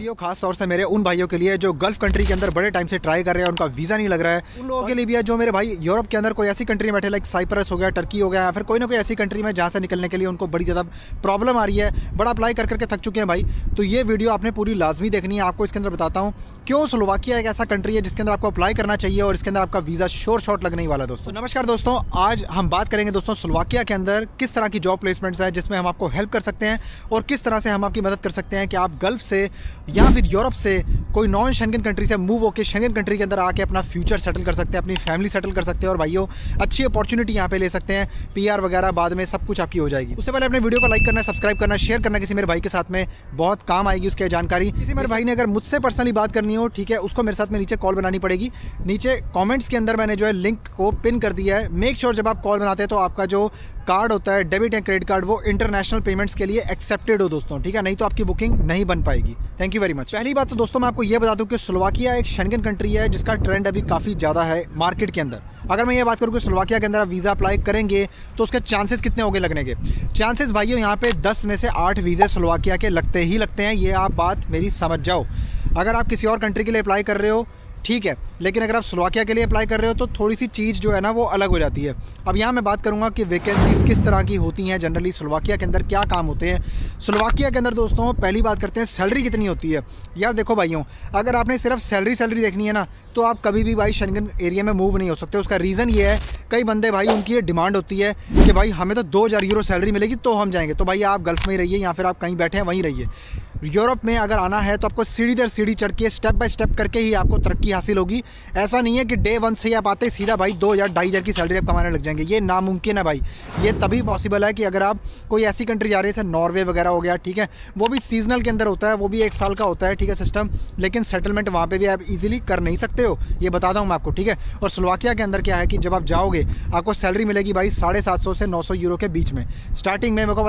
Video खास तौर से मेरे उन भाइयों के लिए जो गल्फ कंट्री के अंदर बड़े टाइम से ट्राई कर रहे हैं, उनका वीज़ा नहीं लग रहा है। उन लोगों के लिए भी है जो मेरे भाई यूरोप के अंदर कोई ऐसी कंट्री में बैठे, लाइक साइप्रस हो गया, टर्की हो गया, या फिर कोई ना कोई ऐसी कंट्री में जहाँ से निकलने के लिए उनको बड़ी ज़्यादा प्रॉब्लम आ रही है, बड़ा अप्लाई कर करके थक चुके हैं भाई। तो ये वीडियो आपने पूरी लाजमी देखनी है। आपको इसके अंदर बताता हूँ क्यों स्लोवाकिया एक ऐसा कंट्री है जिसके अंदर आपको अप्लाई करना चाहिए और इसके अंदर आपका वीज़ा श्योर शॉट लगने ही वाला है। दोस्तों नमस्कार दोस्तों, आज हम बात करेंगे दोस्तों स्लोवाकिया के अंदर किस तरह की जॉब प्लेसमेंट्स है जिसमें हम आपको हेल्प कर सकते हैं और किस तरह से हम आपकी मदद कर सकते हैं कि आप गल्फ से या फिर यूरोप से कोई नॉन शेंगन कंट्री से मूव होकर शेंगन कंट्री के अंदर आके अपना फ्यूचर सेटल कर सकते हैं, अपनी फैमिली सेटल कर सकते हैं और भाइयों अच्छी अपॉर्चुनिटी यहाँ पे ले सकते हैं। पीआर वगैरह बाद में सब कुछ आपकी हो जाएगी। उससे पहले अपने वीडियो को लाइक करना, सब्सक्राइब करना, शेयर करना किसी मेरे भाई के साथ में, बहुत काम आएगी उसकी जानकारी। किसी मेरे भाई ने अगर मुझसे पर्सनली बात करनी हो, ठीक है, उसको मेरे साथ में नीचे कॉल बनानी पड़ेगी। नीचे कमेंट्स के अंदर मैंने जो है लिंक को पिन कर दिया है। मेक श्योर जब आप कॉल बनाते हैं तो आपका जो कार्ड होता है डेबिट या क्रेडिट कार्ड, वो इंटरनेशनल पेमेंट्स के लिए एक्सेप्टेड हो दोस्तों, ठीक है, नहीं तो आपकी बुकिंग नहीं बन पाएगी। Thank you very much. पहली बात तो दोस्तों मैं आपको ये बता दूं कि स्लोवाकिया एक शेंगन कंट्री है जिसका ट्रेंड अभी काफ़ी ज़्यादा है मार्केट के अंदर। अगर मैं ये बात करूँ कि स्लोवाकिया के अंदर आप वीज़ा अप्लाई करेंगे तो उसके चांसेस कितने होंगे लगने के? चांसेस भाइयों यहाँ पे 10 में से 8 वीज़े स्लोवाकिया के लगते ही लगते हैं। ये आप बात मेरी समझ जाओ। अगर आप किसी और कंट्री के लिए अप्लाई कर रहे हो ठीक है, लेकिन अगर आप स्लोवाकिया के लिए अप्लाई कर रहे हो तो थोड़ी सी चीज़ जो है ना वो अलग हो जाती है। अब यहाँ मैं बात करूँगा कि वैकेंसीज किस तरह की होती हैं, जनरली स्लोवाकिया के अंदर क्या काम होते हैं। स्लोवाकिया के अंदर दोस्तों पहली बात करते हैं सैलरी कितनी होती है। यार देखो भाइयों, अगर आपने सिर्फ सैलरी देखनी है ना तो आप कभी भी भाई शेंगन एरिया में मूव नहीं हो सकते। उसका रीज़न ये है, कई बंदे भाई उनकी ये डिमांड होती है कि भाई हमें तो 2000 यूरो सैलरी मिलेगी तो हम जाएंगे। तो भाई आप गल्फ में ही रहिए या फिर आप कहीं बैठे हैं वहीं रहिए। यूरोप में अगर आना है तो आपको सीढ़ी दर सीढ़ी चढ़ के स्टेप बाय स्टेप करके ही आपको तरक्की हासिल होगी। ऐसा नहीं है कि डे 1 से ही आप आते ही सीधा भाई 2000-2500 की सैलरी आप कमाने लग जाएंगे। ये नामुमकिन है भाई। ये तभी पॉसिबल है कि अगर आप कोई ऐसी कंट्री जा रहे हैं जैसे नॉर्वे वगैरह हो गया, ठीक है, वो भी सीजनल के अंदर होता है, वो भी 1 साल का होता है, ठीक है, सिस्टम, लेकिन सेटलमेंट वहाँ पर भी आप ईजिली कर नहीं सकते हो। ये बताता हूँ मैं आपको, ठीक है। और स्लोवाकिया के अंदर क्या है कि जब आप जाओगे आपको सैलरी मिलेगी भाई 750 से 900 यूरो के बीच में। स्टार्टिंग में मेरे को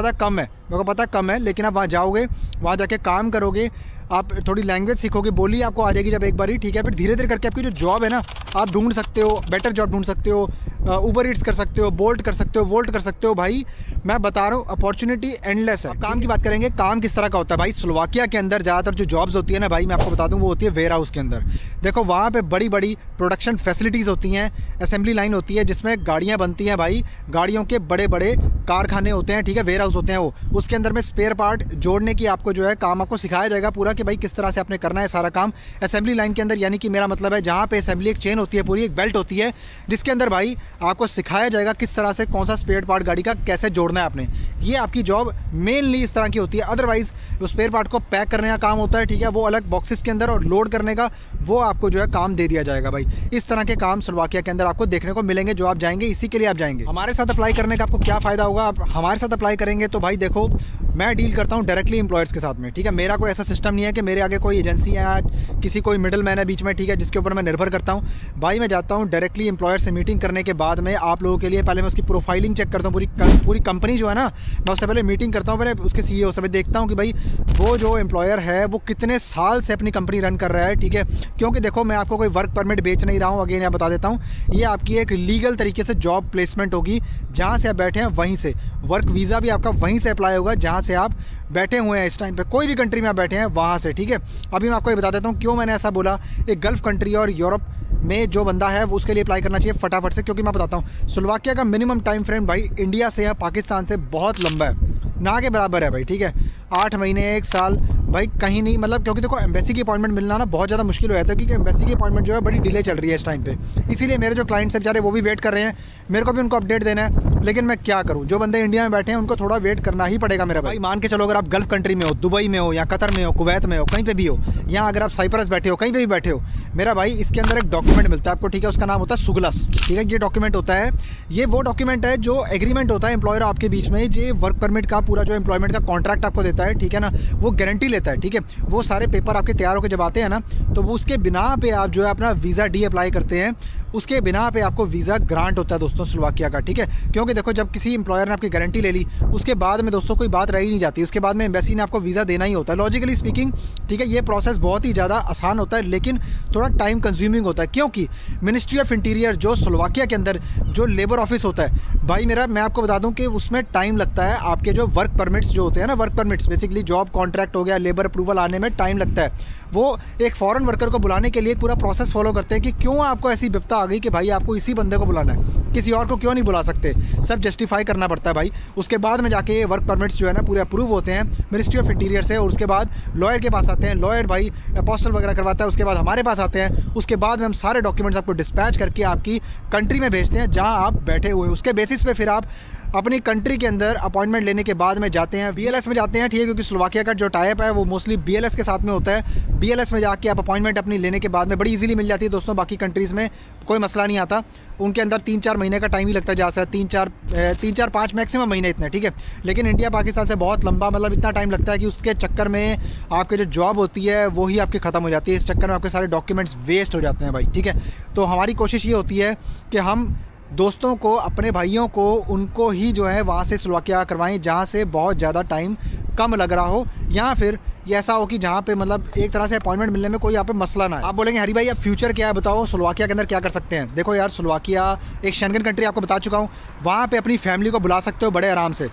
पता कम है, लेकिन आप वहाँ जाओगे, वहाँ जाके काम करोगे, आप थोड़ी लैंग्वेज सीखोगे, बोली आपको आ जाएगी जब एक बारी, ठीक है, फिर धीरे धीरे करके आपकी जो जॉब है ना आप ढूंढ सकते हो, बेटर जॉब ढूंढ सकते हो, उबर ईट्स कर सकते हो, बोल्ट कर सकते हो, वोल्ट कर सकते हो। भाई मैं बता रहा हूँ अपॉर्चुनिटी एंडलेस है। काम की बात करेंगे, काम किस तरह का होता है भाई स्लोवाकिया के अंदर। ज़्यादातर जो जॉब्स होती है ना भाई मैं आपको बता दूँ वो होती है वेयर हाउस के अंदर। देखो वहाँ पे बड़ी बड़ी प्रोडक्शन फैसिलिटीज़ होती हैं, असेंबली लाइन होती है जिसमें गाड़ियाँ बनती हैं भाई, गाड़ियों के बड़े बड़े कारखाने होते हैं, ठीक है, वेयर हाउस होते हैं वो। उसके अंदर में स्पेयर पार्ट जोड़ने की आपको जो है काम आपको सिखाया जाएगा पूरा कि भाई किस तरह से आपने करना है सारा काम असेंबली लाइन के अंदर। यानी कि मेरा मतलब है जहाँ पे असेंबली एक चेन होती है, पूरी एक बेल्ट होती है जिसके अंदर भाई आपको सिखाया जाएगा किस तरह से कौन सा स्पेयर पार्ट गाड़ी का कैसे जोड़ना है आपने। ये आपकी जॉब मेनली इस तरह की होती है। अदरवाइज वो स्पेयर पार्ट को पैक करने का काम होता है, ठीक है, वो अलग बॉक्सेस के अंदर, और लोड करने का वो आपको जो है काम दे दिया जाएगा भाई। इस तरह के काम स्लोवाकिया के अंदर आपको देखने को मिलेंगे। जो आप जाएंगे इसी के लिए आप जाएंगे। हमारे साथ अप्लाई करने का आपको क्या फ़ायदा होगा? आप हमारे साथ अप्लाई करेंगे तो भाई देखो मैं डील करता हूँ डायरेक्टली एम्प्लॉयर्स के साथ में, ठीक है। मेरा कोई ऐसा सिस्टम नहीं है कि मेरे आगे कोई एजेंसी है, किसी कोई मिडिल मैन है बीच में, ठीक है, जिसके ऊपर मैं निर्भर करता हूँ। भाई मैं जाता हूँ डायरेक्टली एम्प्लॉयर से मीटिंग करने के बाद में आप लोगों के लिए पहले मैं उसकी प्रोफाइलिंग चेक करता हूँ, पूरी कंपनी जो है ना, मैं उससे पहले मीटिंग करता हूँ, पहले उसके CEO से देखता हूँ कि भाई वो जो एम्प्लॉयर है वो कितने साल से अपनी कंपनी रन कर रहा है, ठीक है। क्योंकि देखो मैं आपको कोई वर्क परमिट बेच नहीं रहा हूँ, अगेन यहाँ बता देता हूँ, ये आपकी एक लीगल तरीके से जॉब प्लेसमेंट होगी। जहाँ से आप बैठे हैं वहीं से वर्क वीज़ा भी आपका वहीं से अप्लाई होगा जहाँ से आप बैठे हुए हैं इस टाइम पे, कोई भी कंट्री में आप बैठे हैं वहाँ से, ठीक है। अभी मैं आपको ये बता देता हूँ क्यों मैंने ऐसा बोला। एक गल्फ कंट्री और यूरोप में जो बंदा है वो उसके लिए अप्लाई करना चाहिए फटाफट से, क्योंकि मैं बताता हूँ स्लोवाकिया का मिनिमम टाइम फ्रेम भाई इंडिया से या पाकिस्तान से बहुत लंबा है, ना के बराबर है भाई, ठीक है। 8 महीने 1 साल भाई कहीं नहीं, मतलब क्योंकि देखो एम्बेसी की अपॉइंटमेंट मिलना ना बहुत ज़्यादा मुश्किल हो जाता है, क्योंकि एम्बेसी की अपॉइंटमेंट जो है बड़ी डिले चल रही है इस टाइम पे। इसीलिए मेरे जो क्लाइंट्स हैं बेचारे वो भी वेट कर रहे हैं, मेरे को भी उनको अपडेट देना है, लेकिन मैं क्या करूँ, जो बंदे इंडिया में बैठे हैं उनको थोड़ा वेट करना ही पड़ेगा मेरा भाई। मान के चलो अगर आप गल्फ कंट्री में हो, दुबई में हो या कतर में हो, कुवैत में हो, कहीं पर भी हो, या अगर आप साइप्रस बैठे हो, कहीं पर भी बैठे हो, मेरा भाई इसके अंदर एक डॉक्यूमेंट मिलता है आपको, ठीक है, उसका नाम होता है सुगलस, ठीक है। ये डॉक्यूमेंट होता है, ये वो डॉक्यूमेंट है जो एग्रीमेंट होता है एम्प्लॉयर आपके बीच में, जो वर्क परमिट का पूरा जो एम्प्लॉयमेंट का कॉन्ट्रैक्ट आपको देता है, ठीक है ना, वो गारंटी लेता है, ठीक है। वो सारे पेपर आपके तैयार होकर जब आते हैं ना तो वो उसके बिना पे आप जो है अपना वीज़ा डी अप्लाई करते हैं, उसके बिना पे आपको वीज़ा ग्रांट होता है दोस्तों स्लोवाकिया का, ठीक है। क्योंकि देखो जब किसी एम्प्लॉयर ने आपकी गारंटी ले ली उसके बाद में दोस्तों कोई बात रह ही नहीं जाती, उसके बाद में एम्बेसी ने आपको वीज़ा देना ही होता है लॉजिकली स्पीकिंग, ठीक है। ये प्रोसेस बहुत ही ज़्यादा आसान होता है लेकिन थोड़ा टाइम कंज्यूमिंग होता है, क्योंकि मिनिस्ट्री ऑफ इंटीरियर जो स्लोवाकिया के अंदर जो लेबर ऑफिस होता है भाई मेरा, मैं आपको बता दूं कि उसमें टाइम लगता है। आपके जो वर्क परमिट्स जो होते हैं ना, work permits basically job contract हो गया, लेबर अप्रूवल आने में टाइम लगता है। वो एक फॉरेन वर्कर को बुलाने के लिए एक पूरा प्रोसेस फॉलो करते हैं कि क्यों आपको ऐसी विपदा आ गई कि भाई आपको इसी बंदे को बुलाना है, किसी और को क्यों नहीं बुला सकते, सब जस्टिफाई करना पड़ता है भाई। उसके बाद में जाके ये वर्क परमिट्स जो है ना पूरे अप्रूव होते हैं मिनिस्ट्री ऑफ इंटीरियर से, और उसके बाद लॉयर के पास आते हैं, लॉयर भाई अपोस्टल वगैरह करवाता है, उसके बाद हमारे पास आते हैं, उसके बाद में हम सारे डॉक्यूमेंट्स आपको डिस्पैच करके आपकी कंट्री में भेजते हैं जहाँ आप बैठे हुए हैं। उसके बेसिस पे फिर आप अपनी कंट्री के अंदर अपॉइंटमेंट लेने के बाद में जाते हैं, BLS में जाते हैं, ठीक है, क्योंकि स्लोवाकिया का जो टाइप है वो मोस्टली BLS के साथ में होता है। BLS में जाके आप अपॉइंटमेंट अपनी लेने के बाद में बड़ी इजीली मिल जाती है दोस्तों। बाकी कंट्रीज़ में कोई मसला नहीं आता, उनके अंदर 3-4 महीने का टाइम ही लगता है, जा सकता है 3-4-5 मैक्सिमम महीने इतने, ठीक है। लेकिन इंडिया पाकिस्तान से बहुत लंबा, मतलब इतना टाइम लगता है कि उसके चक्कर में आपके जो जॉब होती है वो ही आपकी ख़त्म हो जाती है। इस चक्कर में आपके सारे डॉक्यूमेंट्स वेस्ट हो जाते हैं भाई, ठीक है। तो हमारी कोशिश ये होती है कि हम दोस्तों को, अपने भाइयों को, उनको ही जो है वहाँ से स्लोवाकिया करवाएं जहाँ से बहुत ज़्यादा टाइम कम लग रहा हो, या फिर ये ऐसा हो कि जहाँ पे मतलब एक तरह से अपॉइंटमेंट मिलने में कोई यहाँ पे मसला ना है। आप बोलेंगे हरी भाई अब फ्यूचर क्या है बताओ, स्लोवाकिया के अंदर क्या कर सकते हैं। देखो यार, स्लोवाकिया एक शेंगन कंट्री आपको बता चुका हूँ, वहाँ पर अपनी फैमिली को बुला सकते हो बड़े आराम से।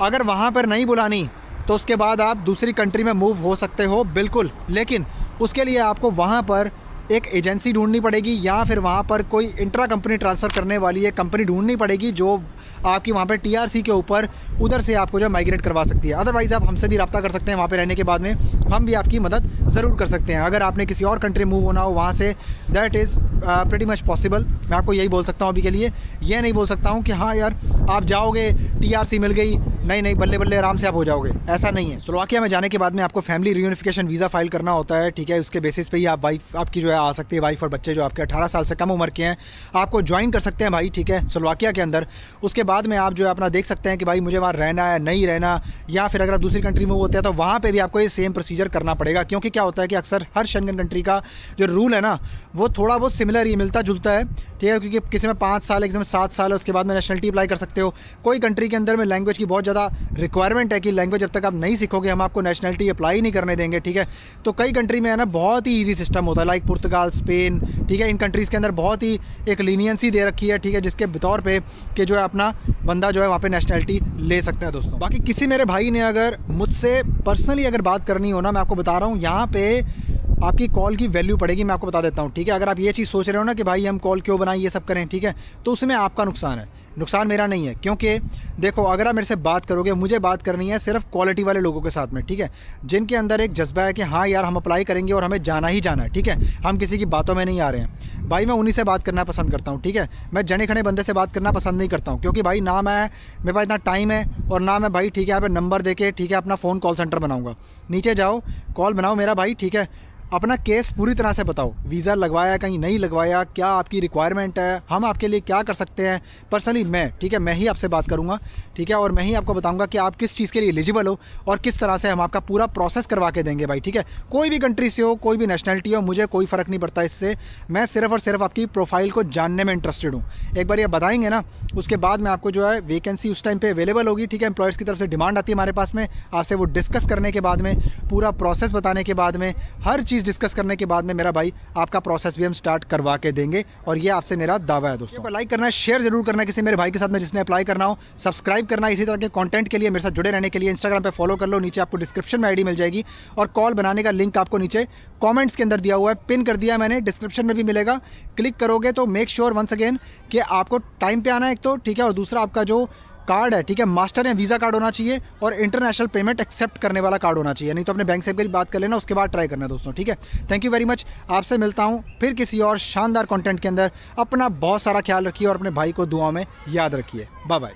अगर वहाँ पर नहीं बुलानी तो उसके बाद आप दूसरी कंट्री में मूव हो सकते हो बिल्कुल, लेकिन उसके लिए आपको वहाँ पर एक एजेंसी ढूंढनी पड़ेगी, या फिर वहाँ पर कोई इंट्रा कंपनी ट्रांसफ़र करने वाली एक कंपनी ढूंढनी पड़ेगी जो आपकी वहाँ पर TRC के ऊपर उधर से आपको जो माइग्रेट करवा सकती है। अदरवाइज़ आप हमसे भी रब्ता कर सकते हैं, वहाँ पे रहने के बाद में हम भी आपकी मदद ज़रूर कर सकते हैं। अगर आपने किसी और कंट्री मूव होना हो वहाँ से, that is pretty much possible. मैं आपको यही बोल सकता हूँ अभी के लिए, ये नहीं बोल सकता हूँ कि हाँ यार आप जाओगे TRC मिल गई, नहीं बल्ले बल्ले आराम से आप हो जाओगे, ऐसा नहीं है। स्लोवाकिया में जाने के बाद में आपको फैमिली रीयूनिफिकेशन वीज़ा फाइल करना होता है, ठीक है। उसके बेसिस पे ही आप वाइफ आपकी जो है आ सकती है, वाइफ और बच्चे जो आपके 18 साल से कम उम्र के हैं आपको ज्वाइन कर सकते हैं भाई, ठीक है, स्लोवाकिया के अंदर। उसके बाद में आप जो है अपना देख सकते हैं कि भाई मुझे वहाँ रहना है नहीं रहना, या फिर अगर आप दूसरी कंट्री मूव होते हैं तो वहाँ पर भी आपको ये सेम प्रोसीजर करना पड़ेगा। क्योंकि क्या होता है कि अक्सर हर शेंगन कंट्री का जो रूल है ना वो थोड़ा बहुत सिमिलर ही मिलता जुलता है, ठीक है। क्योंकि किसी में 5 साल, किसी में 7 साल है, उसके बाद में नेशनलिटी अप्लाई कर सकते हो। कोई कंट्री के अंदर में लैंग्वेज की बहुत ज़्यादा रिक्वायरमेंट है कि लैंग्वेज जब तक आप नहीं सीखोगे हम आपको नेशनलिटी अप्लाई नहीं करने देंगे, ठीक है। तो कई कंट्री में है ना बहुत ही ईजी सिस्टम होता है, लाइक पुर्तगाल, स्पेन, ठीक है। इन कंट्रीज़ के अंदर बहुत ही एक लीनियंसी दे रखी है, ठीक है, जिसके तौर पे कि जो है अपना बंदा जो है वहाँ पे नेशनलिटी ले सकता है दोस्तों। बाकी किसी मेरे भाई ने अगर मुझसे पर्सनली अगर बात करनी हो ना, मैं आपको बता रहा हूँ यहाँ पे आपकी कॉल की वैल्यू पड़ेगी, मैं आपको बता देता हूँ, ठीक है। अगर आप ये चीज़ सोच रहे हो ना कि भाई हम कॉल क्यों बनाएं, ये सब करें, ठीक है, तो उसमें आपका नुकसान है, नुकसान मेरा नहीं है। क्योंकि देखो अगर आप मेरे से बात करोगे, मुझे बात करनी है सिर्फ क्वालिटी वाले लोगों के साथ में, ठीक है, जिनके अंदर एक जज्बा है कि हाँ यार हम अप्लाई करेंगे और हमें जाना ही जाना है, ठीक है, हम किसी की बातों में नहीं आ रहे हैं भाई। मैं उन्हीं से बात करना पसंद करता हूँ, ठीक है। मैं जने खने बंदे से बात करना पसंद नहीं करता हूँ, क्योंकि भाई ना मेरे पास इतना टाइम है और ना मैं भाई, ठीक है, यहाँ पे नंबर देके, ठीक है, अपना फ़ोन कॉल सेंटर बनाऊँगा। नीचे जाओ, कॉल बनाओ मेरा भाई, ठीक है, अपना केस पूरी तरह से बताओ, वीज़ा लगवाया कहीं नहीं लगवाया, क्या आपकी रिक्वायरमेंट है, हम आपके लिए क्या कर सकते हैं। पर्सनली मैं, ठीक है, मैं ही आपसे बात करूंगा, ठीक है, और मैं ही आपको बताऊंगा कि आप किस चीज़ के लिए एलिजिबल हो और किस तरह से हम आपका पूरा प्रोसेस करवा के देंगे भाई, ठीक है। कोई भी कंट्री से हो, कोई भी नेशनलिटी हो, मुझे कोई फ़र्क नहीं पड़ता इससे। मैं सिर्फ और सिर्फ आपकी प्रोफाइल को जानने में इंटरेस्टेड हूँ। एक बार ये बताएंगे ना, उसके बाद में आपको जो है वैकेंसी उस टाइम पर अवेलेबल होगी, ठीक है। एम्प्लॉयर्स की तरफ से डिमांड आती है हमारे पास में, आपसे वो डिस्कस करने के बाद में, पूरा प्रोसेस बताने के बाद में, हर चीज़ डिस्कस करने के बाद में मेरा भाई आपका प्रोसेस भी हम स्टार्ट करवा के देंगे। और ये आपसे मेरा दावा है दोस्तों। लाइक करना है, शेयर जरूर करना है किसी मेरे भाई के साथ में जिसने अप्लाई करना हो, सब्सक्राइब करना है इसी तरह के कंटेंट के लिए, मेरे साथ जुड़े रहने के लिए इंस्टाग्राम पे फॉलो कर लो, नीचे आपको डिस्क्रिप्शन में आईडी मिल जाएगी, और कॉल बनाने का लिंक आपको नीचे कमेंट्स के अंदर दिया हुआ है, पिन कर दिया मैंने, डिस्क्रिप्शन में भी मिलेगा। क्लिक करोगे तो मेक श्योर वंस अगेन कि आपको टाइम पे आना है एक तो, ठीक है, और दूसरा आपका जो कार्ड है, ठीक है, मास्टर या वीज़ा कार्ड होना चाहिए, और इंटरनेशनल पेमेंट एक्सेप्ट करने वाला कार्ड होना चाहिए। नहीं तो अपने बैंक से भी बात कर लेना, उसके बाद ट्राई करना दोस्तों, ठीक है। Thank you very much. आपसे मिलता हूँ फिर किसी और शानदार कंटेंट के अंदर। अपना बहुत सारा ख्याल रखिए और अपने भाई को दुआ में याद रखिए। Bye bye.